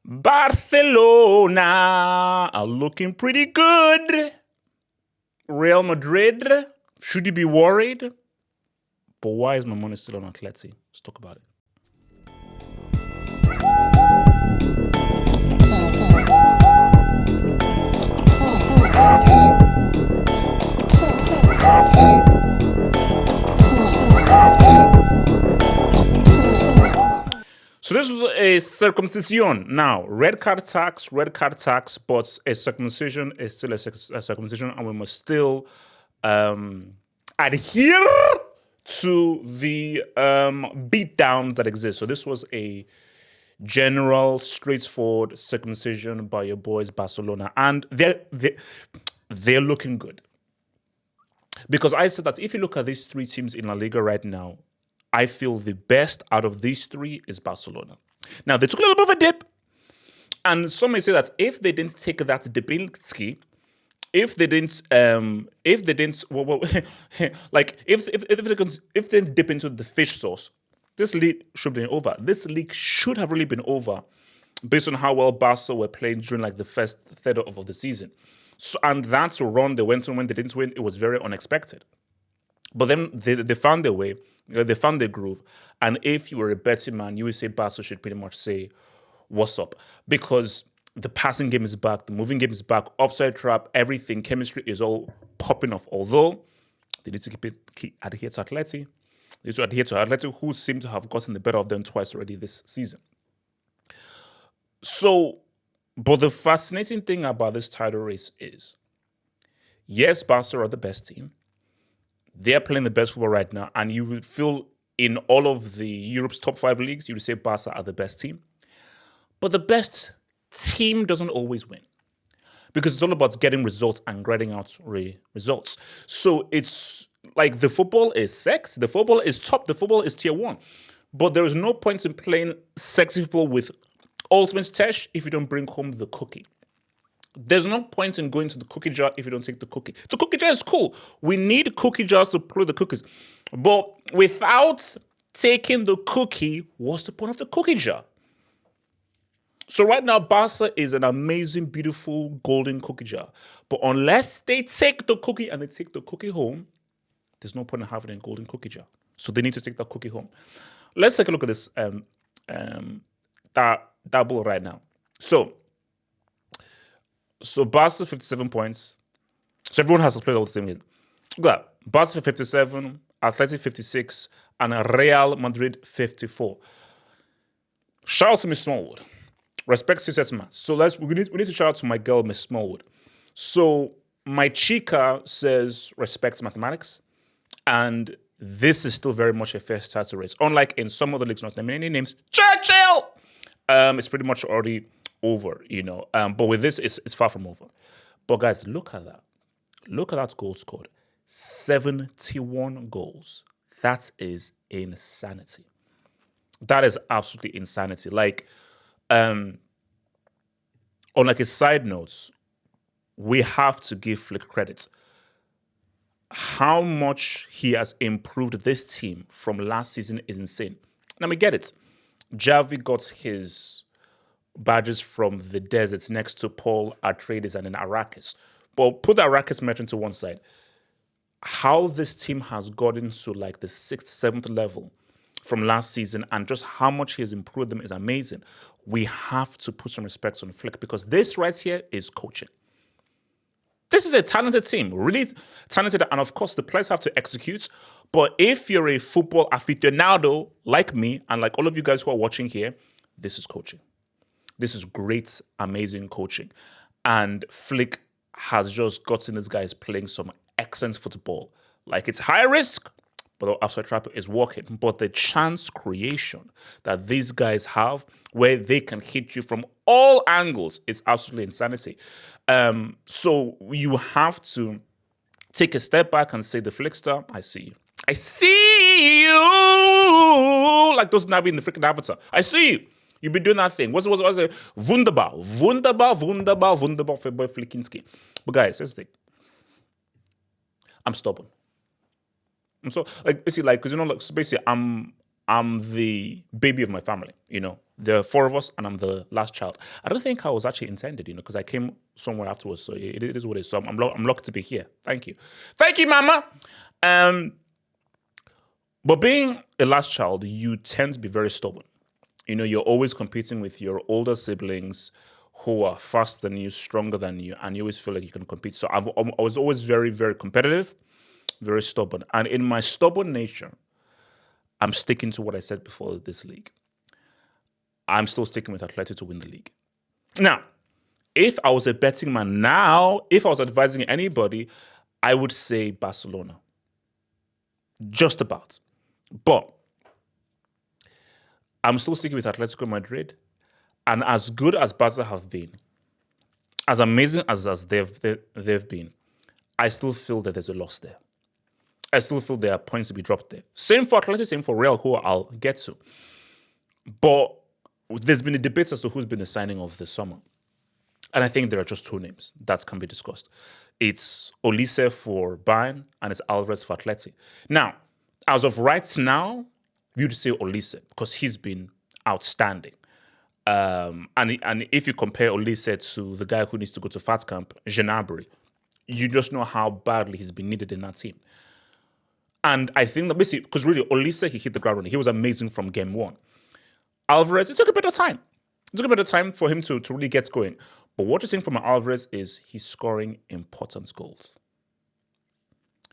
Barcelona are looking pretty good. Real Madrid, should you be worried? But why is my money still on Atleti? Let's talk about it. So this was a circumcision. Now, red card tax, but a circumcision is still a circumcision, and we must still adhere to the beatdown that exists. So this was a general, straightforward circumcision by your boys Barcelona, and they're looking good. Because I said that if you look at these three teams in La Liga right now, I feel the best out of these three is Barcelona. Now, they took a little bit of a dip, and some may say that if they didn't take that Debinski, if they didn't dip into the fish sauce, this league should have been over. This league should have really been over based on how well Barca were playing during like the first third of the season. So, and that's a run they went on when they didn't win. It was very unexpected. But then they found their way, they found their groove. And if you were a betting man, you would say Barca should pretty much say, what's up? Because the passing game is back, the moving game is back, offside trap, everything, chemistry is all popping off. Although they need to adhere to Atleti. They need to adhere to Atleti, who seem to have gotten the better of them twice already this season. So, but the fascinating thing about this title race is, yes, Barca are the best team. They're playing the best football right now, and you would feel in all of the Europe's top 5 leagues, you would say Barca are the best team. But the best team doesn't always win, because it's all about getting results and grinding out results. So it's like the football is sexy, the football is top, the football is tier 1. But there is no point in playing sexy football with ultimate stash if you don't bring home the cookie. There's no point in going to the cookie jar if you don't take the cookie. The cookie jar is cool. We need cookie jars to play the cookies. But without taking the cookie, what's the point of the cookie jar? So right now, Barca is an amazing, beautiful, golden cookie jar. But unless they take the cookie and they take the cookie home, there's no point in having a golden cookie jar. So they need to take that cookie home. Let's take a look at this double right now. So Barca 57 points. So everyone has to play all the same games. Look, Barca 57, Atleti 56, and Real Madrid 54. Shout out to Miss Smallwood. Respect success match. So we need to shout out to my girl Miss Smallwood. So my chica says respect mathematics, and this is still very much a fair title race. Unlike in some other leagues, not naming any names, Churchill. It's pretty much already over, but with this, it's far from over. But guys, look at that. Look at that goal scored. 71 goals. That is insanity. That is absolutely insanity. Like, on like a side note, we have to give Flick credit. How much he has improved this team from last season is insane. Let me get it. Javi got his badges from the deserts next to Paul, Atreides, and then Arrakis. But put the Arrakis metric to one side. How this team has gotten to like the 6th, 7th level from last season and just how much he has improved them is amazing. We have to put some respect on Flick because this right here is coaching. This is a talented team, really talented, and of course the players have to execute. But if you're a football aficionado like me and like all of you guys who are watching here, this is coaching. This is great, amazing coaching. And Flick has just gotten these guys playing some excellent football. Like, it's high risk, but the outside trap is working. But the chance creation that these guys have where they can hit you from all angles is absolutely insanity. So you have to take a step back and say, the Flickster, I see you. I see you! Like those Navi in the freaking Avatar. I see you. You've been doing that thing. What's it? Wunderbar for boy Flickinski. But guys, here's the thing. I'm stubborn. I'm so, like, basically, like, because, like, so basically, I'm I'm the baby of my family. There are four of us, and I'm the last child. I don't think I was actually intended, because I came somewhere afterwards. So it is what it is. So I'm lucky to be here. Thank you, Mama. Um, but being a last child, you tend to be very stubborn. You're always competing with your older siblings who are faster than you, stronger than you, and you always feel like you can compete. So I was always very, very competitive, very stubborn. And in my stubborn nature, I'm sticking to what I said before this league. I'm still sticking with Atleti to win the league. Now, if I was a betting man now, if I was advising anybody, I would say Barcelona. Just about. But I'm still sticking with Atletico Madrid. And as good as Barca have been, as amazing as they've been, I still feel that there's a loss there. I still feel there are points to be dropped there. Same for Atleti, same for Real, who I'll get to. But there's been a debate as to who's been the signing of the summer. And I think there are just two names that can be discussed. It's Olise for Bayern and it's Alvarez for Atleti. Now, as of right now, you'd say Olise because he's been outstanding. And if you compare Olise to the guy who needs to go to Fat Camp, Gnabry, you just know how badly he's been needed in that team. And I think that basically, because really, Olise, he hit the ground running. He was amazing from game one. Alvarez, it took a bit of time. It took a bit of time for him to really get going. But what you're seeing from Alvarez is he's scoring important goals.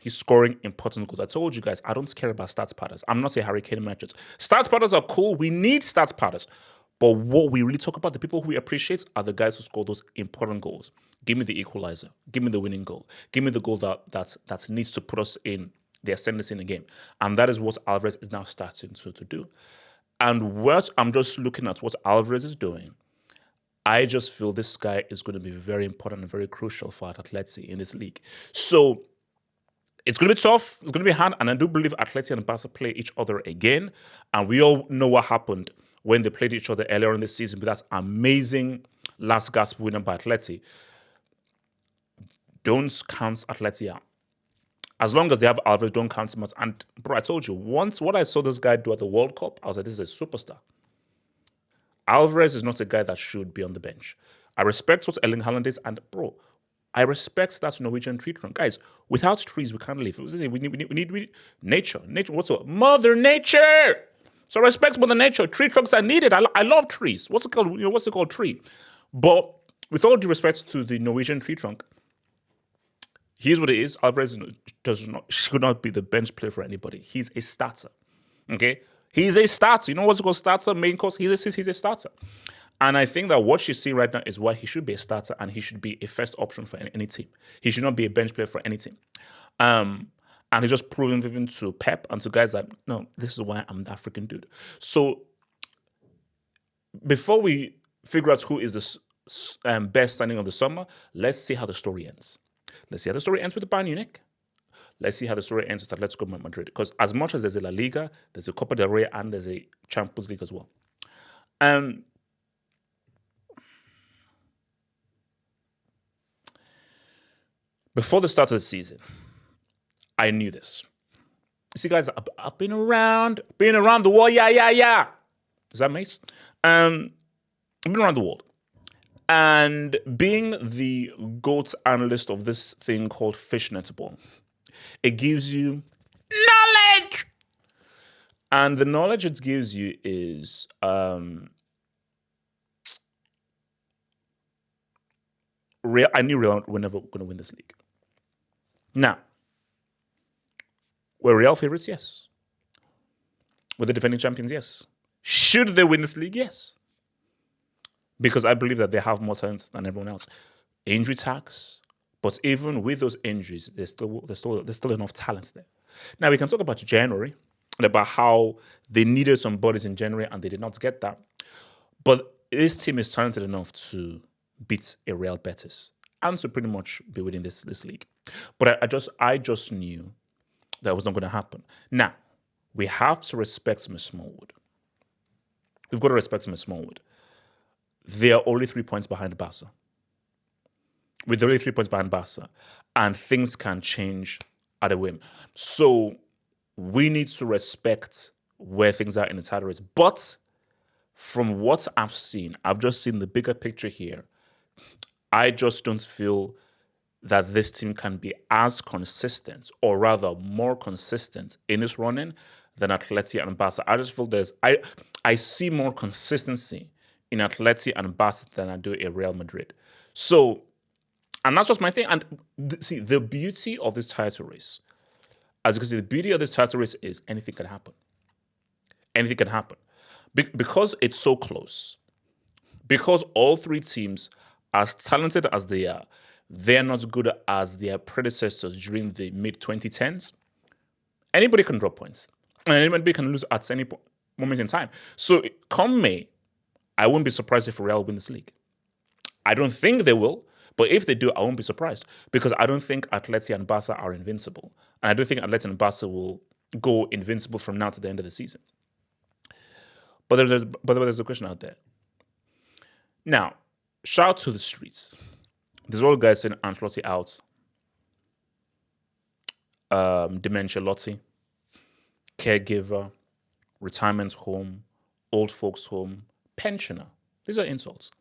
He's scoring important goals. I told you guys, I don't care about stats padders. I'm not a Harry Kane merchant. Stats padders are cool. We need stats padders. But what we really talk about, the people who we appreciate, are the guys who score those important goals. Give me the equalizer. Give me the winning goal. Give me the goal that needs to put us in the ascendancy in the game. And that is what Alvarez is now starting to do. And what I'm just looking at what Alvarez is doing, I just feel this guy is going to be very important and very crucial for Atleti in this league. So it's going to be tough. It's going to be hard. And I do believe Atleti and Barca play each other again. And we all know what happened when they played each other earlier in the season with that amazing last gasp winner by Atleti. Don't count Atleti out. As long as they have Alvarez, don't count him out. And bro, I told you, once what I saw this guy do at the World Cup, I was like, this is a superstar. Alvarez is not a guy that should be on the bench. I respect what Erling Haaland is, and bro, I respect that Norwegian tree trunk. Guys, without trees, we can't live. We need nature. Nature, what's up? Mother Nature! So respect Mother Nature. Tree trunks are needed. I love trees. What's it called? What's it called? Tree. But with all due respect to the Norwegian tree trunk, here's what it is. Alvarez should not be the bench player for anybody. He's a starter. Okay? He's a starter. You know what's called starter, main course? He's a starter. And I think that what you see right now is why he should be a starter and he should be a first option for any team. He should not be a bench player for any team. And he's just proving even to Pep and to guys that, no, this is why I'm that freaking dude. So before we figure out who is the best signing of the summer, let's see how the story ends. Let's see how the story ends with Bayern Munich. Let's see how the story ends with Atletico Madrid. Because as much as there's a La Liga, there's a Copa del Rey, and there's a Champions League as well. Before the start of the season, I knew this. You see, guys, I've been around the world. Yeah. Is that Mace? I've been around the world. And being the GOAT analyst of this thing called Fishnet Ball, it gives you knowledge. And the knowledge it gives you is I knew Real were never going to win this league. Now, were Real favorites? Yes. Were the defending champions? Yes. Should they win this league? Yes. Because I believe that they have more talent than everyone else. Injury tax, but even with those injuries, there's still enough talent there. Now we can talk about January and about how they needed some bodies in January and they did not get that. But this team is talented enough to beat a Real Betis and to pretty much be winning this league. But I just knew that was not going to happen. Now we have to respect Miss Smallwood. We've got to respect Miss Smallwood. They are only 3 points behind Barca. With only 3 points behind Barca. And things can change at a whim. So we need to respect where things are in the title race. But from what I've seen, I've just seen the bigger picture here. I just don't feel that this team can be as consistent, or rather more consistent in its running than Atleti and Barca. I just feel I see more consistency in Atleti and Barca than I do in Real Madrid. So, and that's just my thing. And see, the beauty of this title race, as you can see, the beauty of this title race is anything can happen. Anything can happen. Because it's so close, because all three teams, as talented as they are, they're not as good as their predecessors during the mid-2010s. Anybody can drop points, and anybody can lose at any moment in time. So come May, I won't be surprised if Real win this league. I don't think they will, but if they do, I won't be surprised, because I don't think Atleti and Barca are invincible. And I don't think Atleti and Barca will go invincible from now to the end of the season. But there's a question out there. Now, shout out to the streets. There's all guys saying Ancelotti out, dementia Lotti, caregiver, retirement home, old folks home, pensioner. These are insults.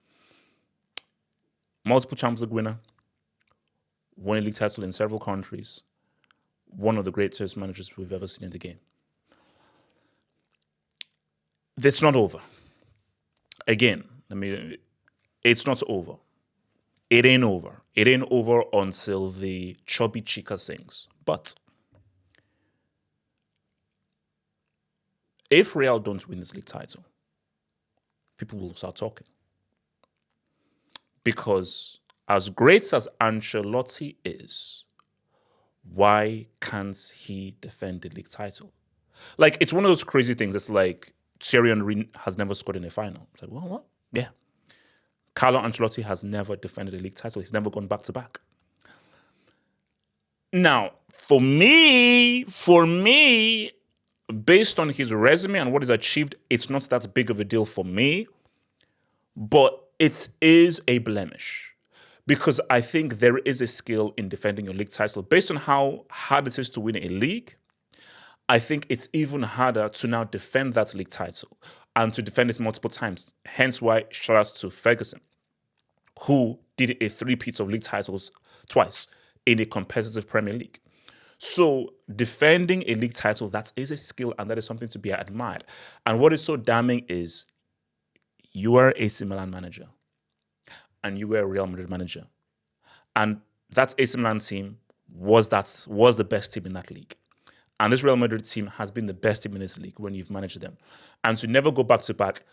Multiple Champions League winner, won a league title in several countries, one of the greatest managers we've ever seen in the game. It's not over. Again, it's not over. It ain't over. It ain't over until the chubby chica sings. But if Real don't win this league title, people will start talking. Because as great as Ancelotti is, why can't he defend the league title? Like, it's one of those crazy things. It's like Serie has never scored in a final. It's like, well, what? Yeah. Carlo Ancelotti has never defended a league title. He's never gone back-to-back. Now, for me, based on his resume and what he's achieved, it's not that big of a deal for me, but it is a blemish, because I think there is a skill in defending your league title. Based on how hard it is to win a league, I think it's even harder to now defend that league title and to defend it multiple times. Hence why shout out to Ferguson, who did a three-peat of league titles twice in a competitive Premier League. So defending a league title, that is a skill, and that is something to be admired. And what is so damning is you are AC Milan manager and you were a Real Madrid manager. And that AC Milan team was the best team in that league. And this Real Madrid team has been the best team in this league when you've managed them. And to never go back-to-back,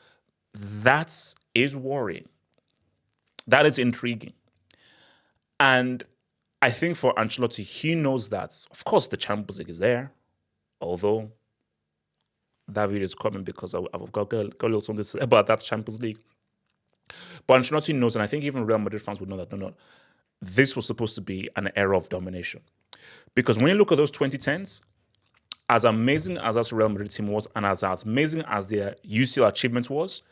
that is worrying. That is intriguing. And I think for Ancelotti, he knows that, of course, the Champions League is there, although that video is coming because I've got a little something to say about that Champions League. But Ancelotti knows, and I think even Real Madrid fans would know that, no, this was supposed to be an era of domination. Because when you look at those 2010s, as amazing as that Real Madrid team was, and as amazing as their UCL achievement was,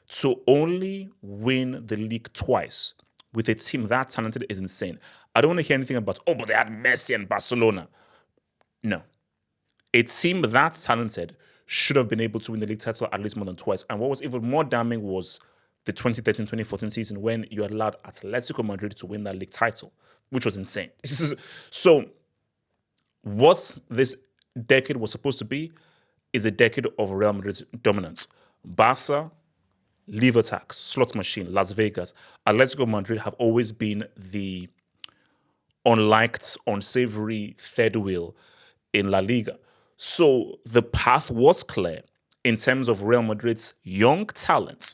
to only win the league twice with a team that talented is insane. I don't want to hear anything about, but they had Messi and Barcelona. No. A team that talented should have been able to win the league title at least more than twice. And what was even more damning was the 2013-2014 season, when you allowed Atletico Madrid to win that league title, which was insane. So what this decade was supposed to be is a decade of Real Madrid's dominance. Barca, liver tax, slot machine, Las Vegas. Atletico Madrid have always been the unliked, unsavory third wheel in La Liga. So the path was clear in terms of Real Madrid's young talent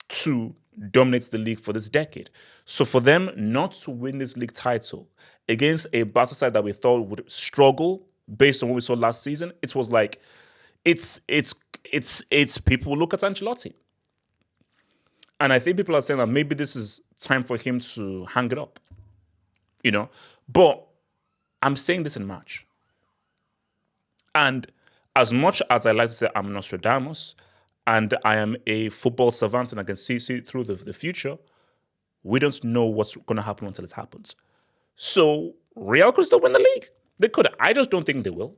to dominate the league for this decade. So for them not to win this league title against a Barca side that we thought would struggle based on what we saw last season, it was like, it's people look at Ancelotti. And I think people are saying that maybe this is time for him to hang it up, But I'm saying this in March. And as much as I like to say I'm Nostradamus and I am a football savant and I can see through the future, we don't know what's going to happen until it happens. So Real could still win the league. They could. I just don't think they will.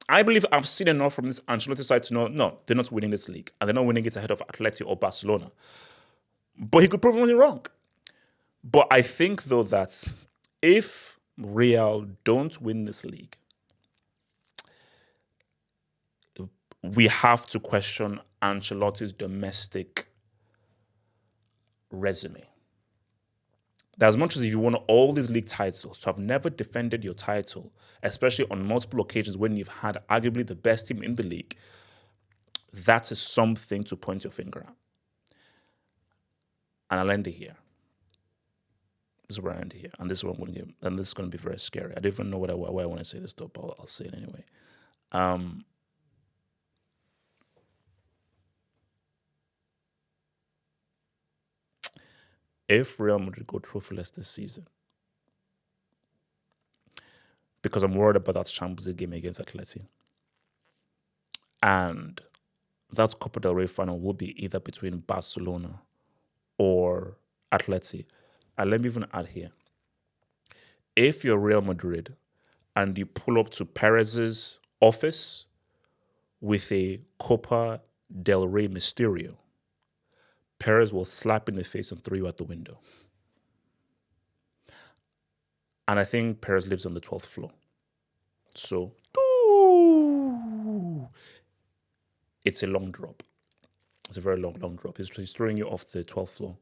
I believe I've seen enough from this Ancelotti side to know, no, they're not winning this league. And they're not winning it ahead of Atleti or Barcelona. But he could prove me wrong. But I think, though, that if Real don't win this league, we have to question Ancelotti's domestic resume. That as much as you won all these league titles, to have never defended your title, especially on multiple occasions when you've had arguably the best team in the league, that is something to point your finger at. And I'll end it here. This is where I end it here. And this is what I'm going to give. And this is going to be very scary. I don't even know why I want to say this stuff, but I'll say it anyway. If Real Madrid go trophyless this season, because I'm worried about that Champions League game against Atleti, and that Copa del Rey final will be either between Barcelona or Atleti. And let me even add here, if you're Real Madrid and you pull up to Perez's office with a Copa del Rey Mysterio, Perez will slap in the face and throw you out the window. And I think Perez lives on the 12th floor. So, it's a long drop. It's a very long drop. He's throwing you off the 12th floor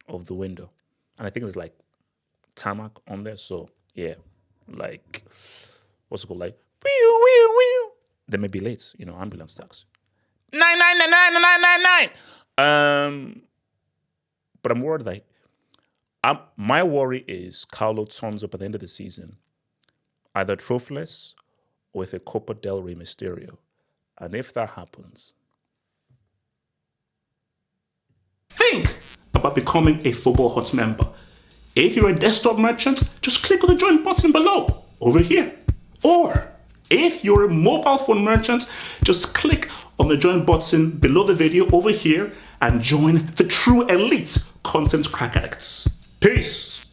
of the window. And I think there's like tarmac on there. So, yeah, like, what's it called? Like, they may be late, ambulance tax. 9999999. But I'm worried that my worry is Carlo turns up at the end of the season, either trophyless or with a Copa del Rey Mysterio. And if that happens, think about becoming a Football Hut member. If you're a desktop merchant, just click on the join button below, over here. Or if you're a mobile phone merchant, just click on the join button below the video over here and join the true elite content crack addicts. Peace.